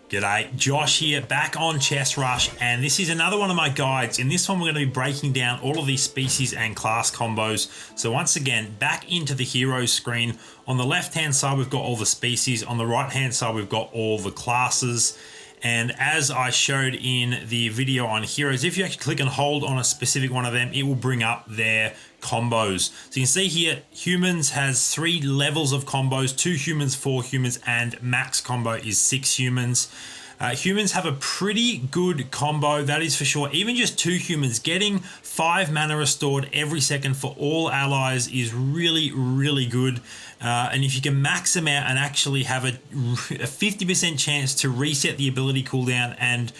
G'day, Josh here, back on Chess Rush, and this is another one of my guides. In this one, we're going to be breaking down all of these species and class combos. So once again, back into the heroes screen. On the left-hand side, we've got all the species. On the right-hand side, we've got all the classes. And as I showed in the video on heroes, if you actually click and hold on a specific one of them, it will bring up their combos. So you can see here, humans has 3 levels of combos, 2 humans, 4 humans, and max combo is 6 humans. Humans have a pretty good combo, that is for sure. Even just 2 humans, getting 5 mana restored every second for all allies is really, really good. And if you can max them out and actually have a 50% chance to reset the ability cooldown and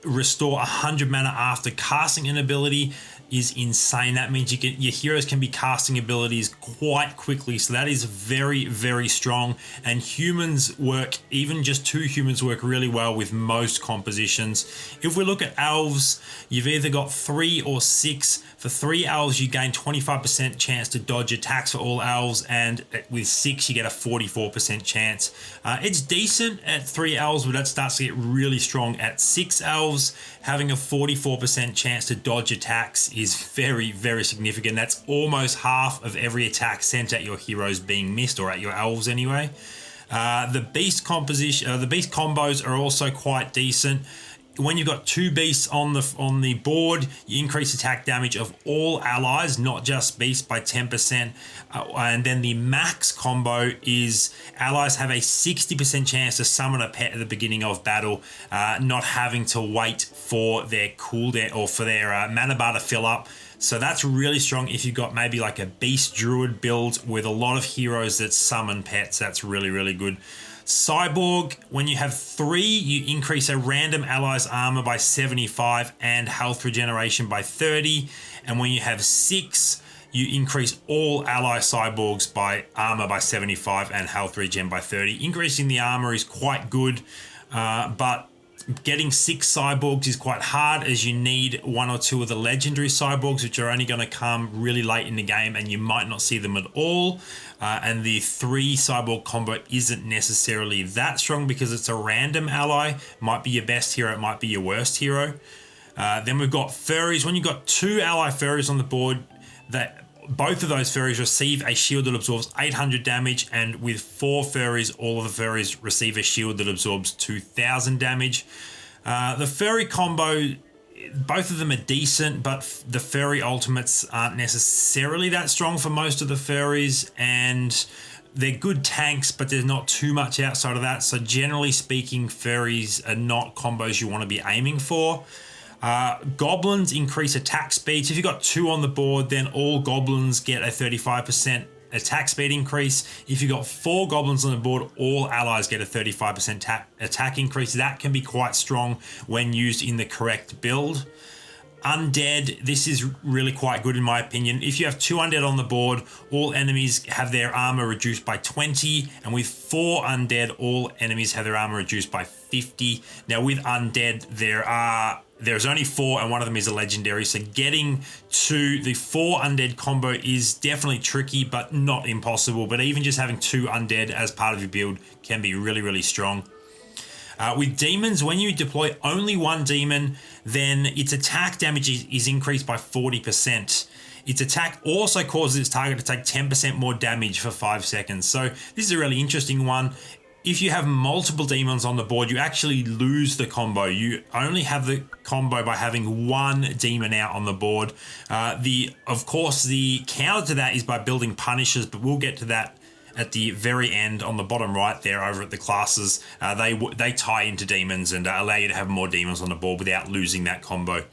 restore 100 mana after casting an ability, is insane. That means your heroes can be casting abilities quite quickly, so that is very, very strong. And humans work, even just 2 humans work really well with most compositions. If we look at elves, you've either got 3 or 6. For 3 elves, you gain 25% chance to dodge attacks for all elves, and with 6, you get a 44% chance. It's decent at 3 elves, but that starts to get really strong at 6 elves. Having a 44% chance to dodge attacks is very, very significant. That's almost half of every attack sent at your heroes being missed, or at your elves anyway. The beast composition, the beast combos are also quite decent. When you've got 2 beasts on the board, you increase attack damage of all allies, not just beasts, by 10%. And then the max combo is allies have a 60% chance to summon a pet at the beginning of battle, not having to wait for their cooldown or for their mana bar to fill up. So that's really strong if you've got maybe like a beast druid build with a lot of heroes that summon pets. That's really, really good. Cyborg, when you have 3, you increase a random ally's armor by 75 and health regeneration by 30. And when you have 6, you increase all ally cyborgs by armor by 75 and health regen by 30. Increasing the armor is quite good, but getting 6 cyborgs is quite hard, as you need 1 or 2 of the legendary cyborgs, which are only going to come really late in the game and you might not see them at all. And the 3 cyborg combo isn't necessarily that strong because it's a random ally. Might be your best hero, it might be your worst hero. Then we've got furries. When you've got 2 ally furries on the board, that both of those furries receive a shield that absorbs 800 damage, and with 4 furries, all of the furries receive a shield that absorbs 2000 damage. The furry combo, both of them are decent, but the furry ultimates aren't necessarily that strong for most of the furries, and they're good tanks, but there's not too much outside of that. So generally speaking, furries are not combos you want to be aiming for. Goblins increase attack speed. So if you've got 2 on the board, then all goblins get a 35% attack speed increase. If you've got 4 goblins on the board, all allies get a 35% attack increase. That can be quite strong when used in the correct build. Undead, this is really quite good in my opinion. If you have 2 undead on the board, all enemies have their armor reduced by 20, and with 4 undead, all enemies have their armor reduced by 50. Now with undead, there's only 4 and one of them is a legendary, so getting to the 4 undead combo is definitely tricky but not impossible. But even just having 2 undead as part of your build can be really, really strong. With demons, when you deploy only 1 demon, then its attack damage is increased by 40%. Its attack also causes its target to take 10% more damage for 5 seconds. So this is a really interesting one. If you have multiple demons on the board, you actually lose the combo. You only have the combo by having 1 demon out on the board. Of course, the counter to that is by building punishes, but we'll get to that at the very end on the bottom right there over at the classes. They tie into demons and allow you to have more demons on the board without losing that combo.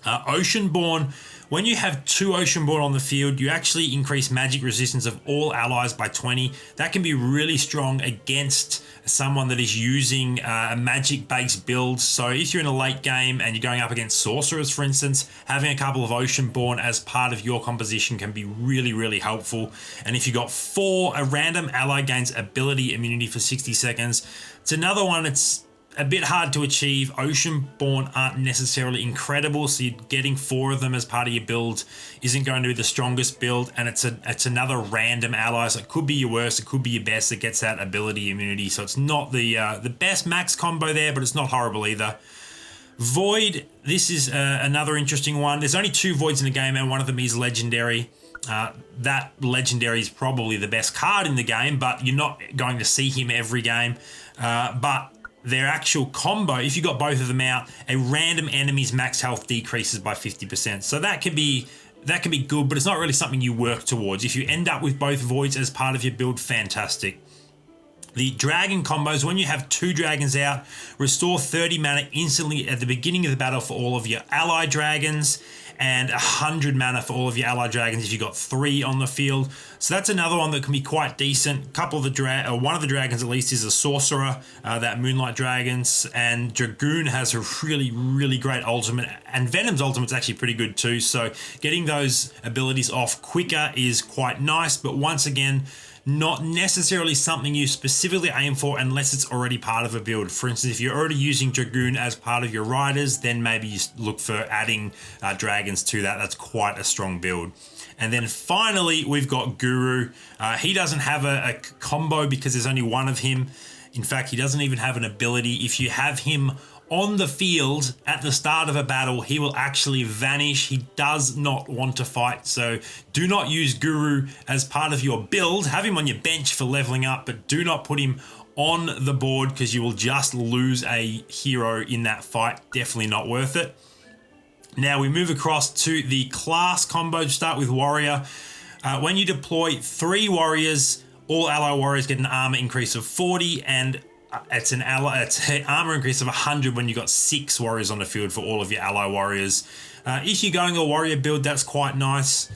Oceanborn, when you have 2 Oceanborn on the field, you actually increase magic resistance of all allies by 20. That can be really strong against someone that is using a magic-based build. So if you're in a late game and you're going up against sorcerers, for instance, having a couple of Oceanborn as part of your composition can be really, really helpful. And if you got 4, a random ally gains ability immunity for 60 seconds. It's another one, it's a bit hard to achieve. Oceanborn aren't necessarily incredible, so you're getting 4 of them as part of your build isn't going to be the strongest build, and it's another random ally, so it could be your worst, it could be your best that gets that ability immunity, so it's not the best max combo there, but it's not horrible either. Void, this is another interesting one. There's only 2 voids in the game, and one of them is legendary. That legendary is probably the best card in the game, but you're not going to see him every game. But their actual combo, if you got both of them out, a random enemy's max health decreases by 50%. So that can be good, but it's not really something you work towards. If you end up with both voids as part of your build, fantastic. The dragon combos, when you have 2 dragons out, restore 30 mana instantly at the beginning of the battle for all of your ally dragons, and 100 mana for all of your ally dragons if you got 3 on the field. So that's another one that can be quite decent. Couple of the one of the dragons at least is a sorcerer, that Moonlight Dragons, and Dragoon has a really great ultimate, and Venom's ultimate's actually pretty good too. So getting those abilities off quicker is quite nice, but once again, not necessarily something you specifically aim for unless it's already part of a build. For instance, if you're already using Dragoon as part of your riders, then maybe you look for adding dragons to that. That's quite a strong build. And then finally, we've got Guru. He doesn't have a combo because there's only 1 of him. In fact, he doesn't even have an ability. If you have him on the field at the start of a battle, he will actually vanish. He does not want to fight, so do not use Guru as part of your build. Have him on your bench for leveling up, but do not put him on the board because you will just lose a hero in that fight. Definitely not worth it. Now we move across to the class combo. Start with Warrior. When you deploy 3 warriors, all ally warriors get an armor increase of 40, and it's an armor increase of 100 when you got 6 warriors on the field for all of your ally warriors. If you're going a warrior build, that's quite nice.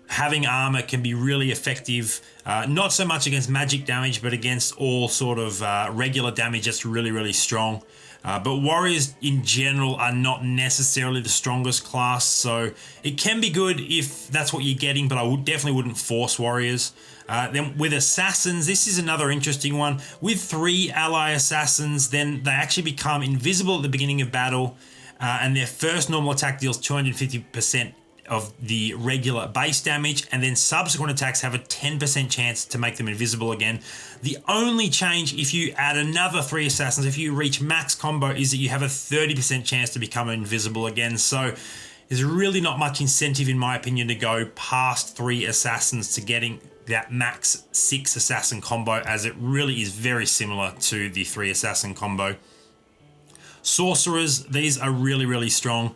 Having armor can be really effective, not so much against magic damage, but against all sort of regular damage. That's really strong. But warriors in general are not necessarily the strongest class, so it can be good if that's what you're getting, but I definitely wouldn't force warriors. Then with assassins, this is another interesting one. With 3 ally assassins, then they actually become invisible at the beginning of battle, and their first normal attack deals 250% of the regular base damage, and then subsequent attacks have a 10% chance to make them invisible again. The only change if you add another 3 assassins, if you reach max combo, is that you have a 30% chance to become invisible again. So there's really not much incentive, in my opinion, to go past 3 assassins to getting that max 6 assassin combo, as it really is very similar to the 3 assassin combo. Sorcerers, these are really strong.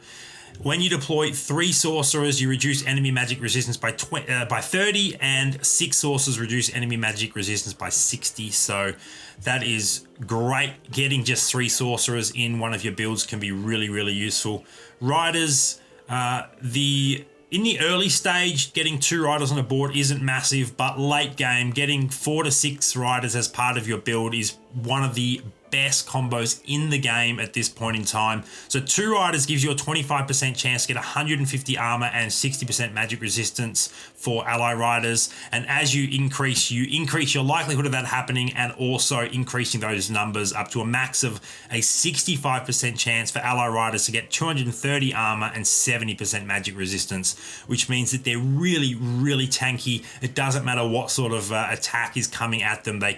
When you deploy 3 sorcerers, you reduce enemy magic resistance by 30, and 6 sorcerers reduce enemy magic resistance by 60. So that is great. Getting just 3 sorcerers in one of your builds can be really useful. Riders, in the early stage, getting 2 riders on a board isn't massive, but late game, getting 4 to 6 riders as part of your build is one of the best combos in the game at this point in time. So 2 riders gives you a 25% chance to get 150 armor and 60% magic resistance for ally riders. And as you increase your likelihood of that happening, and also increasing those numbers up to a max of a 65% chance for ally riders to get 230 armor and 70% magic resistance, which means that they're really tanky. It doesn't matter what sort of attack is coming at them, they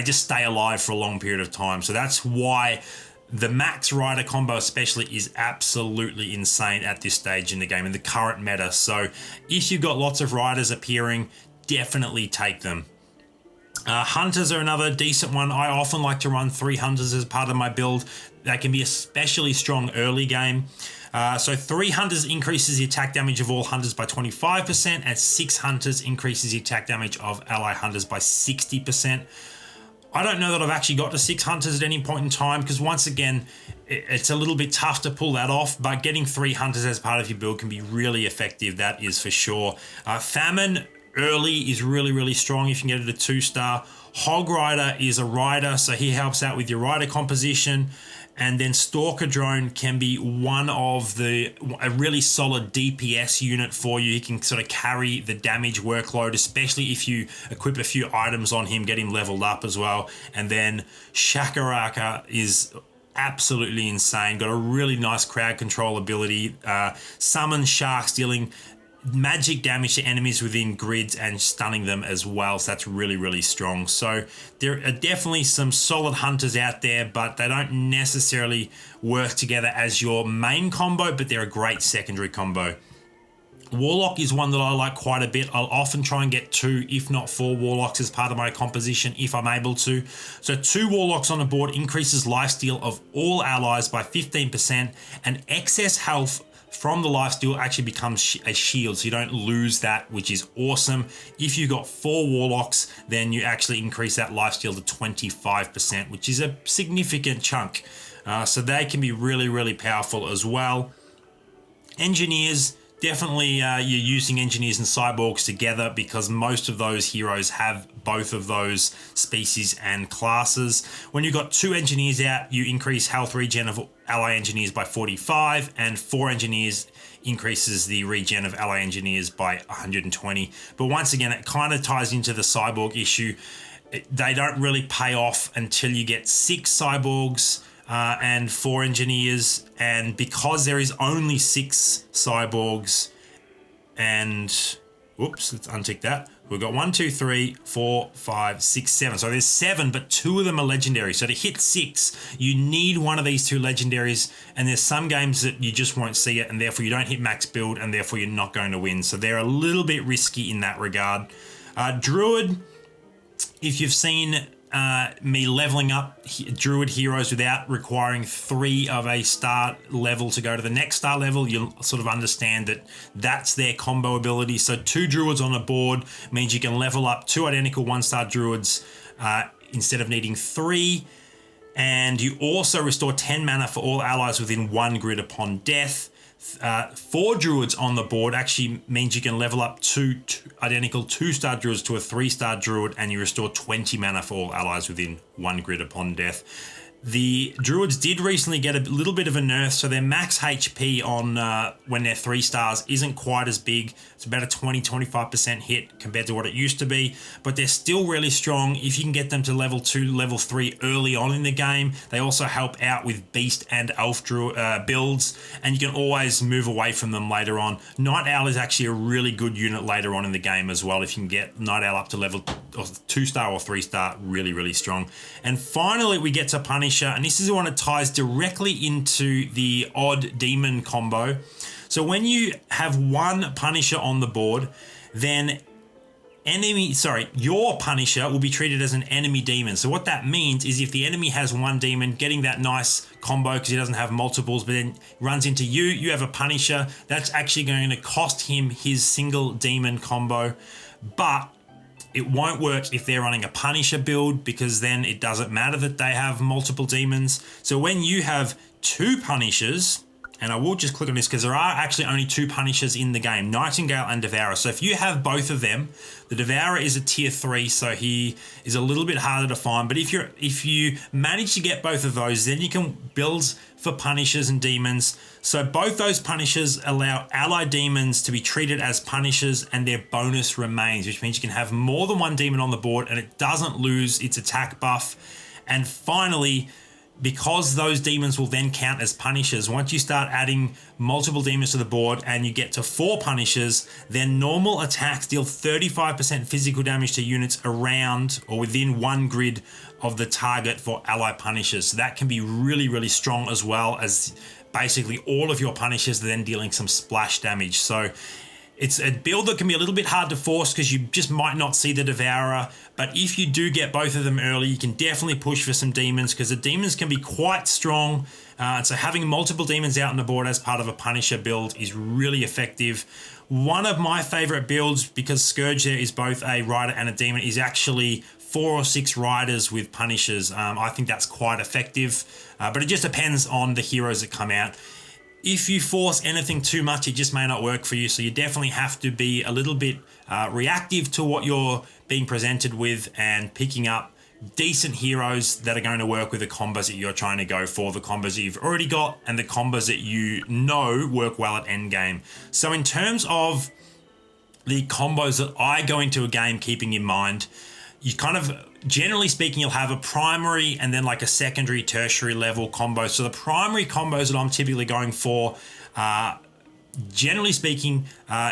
just stay alive for a long period of time. So that's why the max rider combo especially is absolutely insane at this stage in the game, in the current meta. So if you've got lots of riders appearing, definitely take them. Hunters are another decent one. I often like to run 3 hunters as part of my build. They can be especially strong early game. So 3 hunters increases the attack damage of all hunters by 25%, and 6 hunters increases the attack damage of ally hunters by 60%. I don't know that I've actually got to 6 hunters at any point in time, because once again, it's a little bit tough to pull that off, but getting 3 hunters as part of your build can be really effective, that is for sure. Famine early is really strong if you can get it a 2-star. Hog Rider is a rider, so he helps out with your rider composition. And then Stalker Drone can be a really solid DPS unit for you. He can sort of carry the damage workload, especially if you equip a few items on him, get him leveled up as well. And then Shakaraka is absolutely insane. Got a really nice crowd control ability. Summon sharks, dealing magic damage to enemies within grids and stunning them as well. So that's really, really strong. So there are definitely some solid hunters out there, but they don't necessarily work together as your main combo, but they're a great secondary combo. Warlock is one that I like quite a bit. I'll often try and get 2, if not 4 Warlocks as part of my composition if I'm able to. So 2 Warlocks on a board increases lifesteal of all allies by 15%, and excess health from the lifesteal actually becomes a shield, so you don't lose that, which is awesome. If you've got 4 Warlocks, then you actually increase that lifesteal to 25%, which is a significant chunk. So they can be really, really powerful as well. Engineers, definitely you're using engineers and cyborgs together because most of those heroes have both of those species and classes. When you've got 2 engineers out, you increase health regen of ally engineers by 45, and 4 engineers increases the regen of ally engineers by 120. But once again, it kind of ties into the cyborg issue. They don't really pay off until you get 6 cyborgs and 4 engineers, and because there is only 6 cyborgs and whoops, let's untick that. We've got 1, 2, 3, 4, 5, 6, 7. So there's 7, but 2 of them are legendary. So to hit 6, you need one of these 2 legendaries, and there's some games that you just won't see it, and therefore you don't hit max build, and therefore you're not going to win. So they're a little bit risky in that regard. Druid, if you've seen me leveling up druid heroes without requiring 3 of a star level to go to the next star level, you'll sort of understand that that's their combo ability. So 2 druids on a board means you can level up 2 identical 1-star druids instead of needing 3. And you also restore 10 mana for all allies within 1 grid upon death. 4 druids on the board actually means you can level up 2 identical 2-star druids to a 3-star druid, and you restore 20 mana for all allies within 1 grid upon death. The druids did recently get a little bit of a nerf, so their max HP on when they're 3 stars isn't quite as big. It's about a 20-25% hit compared to what it used to be, but they're still really strong. If you can get them to level 2, level 3 early on in the game, they also help out with beast and elf builds, and you can always move away from them later on. Night Owl is actually a really good unit later on in the game as well. If you can get Night Owl up to level 2-star or 3-star, really, really strong. And finally, we get to Punisher. And this is the one that ties directly into the odd demon combo. So when you have 1 Punisher on the board, then your Punisher will be treated as an enemy demon. So what that means is if the enemy has 1 demon, getting that nice combo because he doesn't have multiples, but then runs into you, you have a Punisher, that's actually going to cost him his single demon combo. But it won't work if they're running a Punisher build, because then it doesn't matter that they have multiple demons. So when you have 2 Punishers, and I will just click on this because there are actually only 2 Punishers in the game, Nightingale and Devourer. So if you have both of them, the Devourer is a tier 3, so he is a little bit harder to find. But if you manage to get both of those, then you can build for Punishers and Demons. So both those Punishers allow allied demons to be treated as Punishers, and their bonus remains, which means you can have more than 1 demon on the board and it doesn't lose its attack buff. And finally, because those demons will then count as Punishers, once you start adding multiple demons to the board and you get to 4 Punishers, then normal attacks deal 35% physical damage to units around or within 1 grid of the target for ally Punishers. So that can be really, really strong, as well as basically all of your Punishers are then dealing some splash damage. So it's a build that can be a little bit hard to force because you just might not see the Devourer. But if you do get both of them early, you can definitely push for some demons, because the demons can be quite strong. So having multiple demons out on the board as part of a Punisher build is really effective. One of my favorite builds, because Scourge there is both a rider and a demon, is actually 4 or 6 riders with Punishers. I think that's quite effective, but it just depends on the heroes that come out. If you force anything too much, it just may not work for you. So you definitely have to be a little bit reactive to what you're being presented with and picking up decent heroes that are going to work with the combos that you're trying to go for, the combos that you've already got, and the combos that you know work well at endgame. So in terms of the combos that I go into a game keeping in mind, you kind of, generally speaking, you'll have a primary and then like a secondary, tertiary level combo. So the primary combos that I'm typically going for, generally speaking,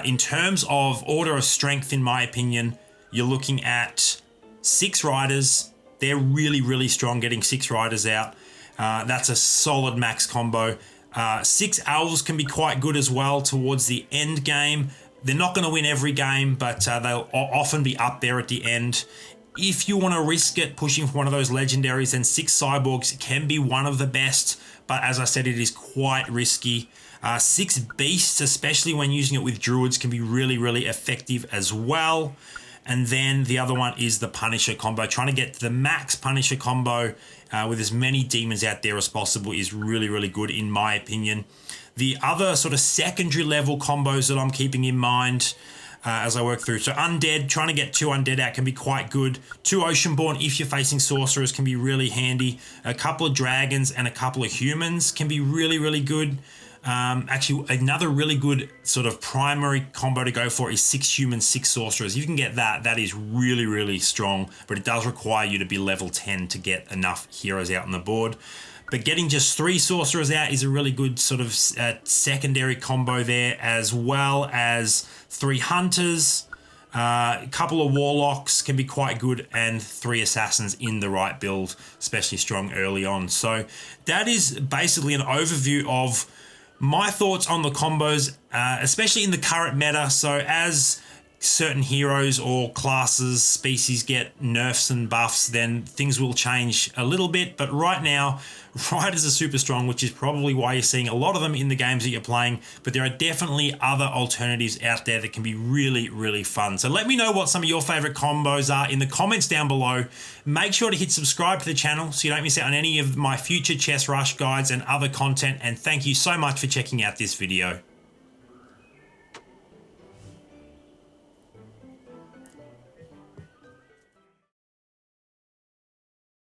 in terms of order of strength, in my opinion, you're looking at 6 riders. They're really, really strong getting 6 riders out. That's a solid max combo. 6 elves can be quite good as well towards the end game. They're not going to win every game, but they'll often be up there at the end. If you want to risk it, pushing for one of those legendaries, then 6 cyborgs can be one of the best. But as I said, it is quite risky. 6 beasts, especially when using it with druids, can be really, really effective as well. And then the other one is the Punisher combo. Trying to get the max Punisher combo with as many demons out there as possible is really, really good in my opinion. The other sort of secondary level combos that I'm keeping in mind as I work through. So undead, trying to get 2 undead out can be quite good. 2 oceanborn if you're facing sorcerers can be really handy. A couple of dragons and a couple of humans can be really, really good. Actually, another really good sort of primary combo to go for is 6 humans, 6 sorcerers. If you can get that, that is really, really strong, but it does require you to be level 10 to get enough heroes out on the board. But getting just 3 sorcerers out is a really good sort of secondary combo there, as well as 3 hunters, a couple of warlocks can be quite good, and 3 assassins in the right build, especially strong early on. So that is basically an overview of my thoughts on the combos, especially in the current meta. So as certain heroes or classes, species get nerfs and buffs, then things will change a little bit. But right now, riders are super strong, which is probably why you're seeing a lot of them in the games that you're playing. But there are definitely other alternatives out there that can be really, really fun. So let me know what some of your favorite combos are in the comments down below. Make sure to hit subscribe to the channel so you don't miss out on any of my future Chess Rush guides and other content. And thank you so much for checking out this video.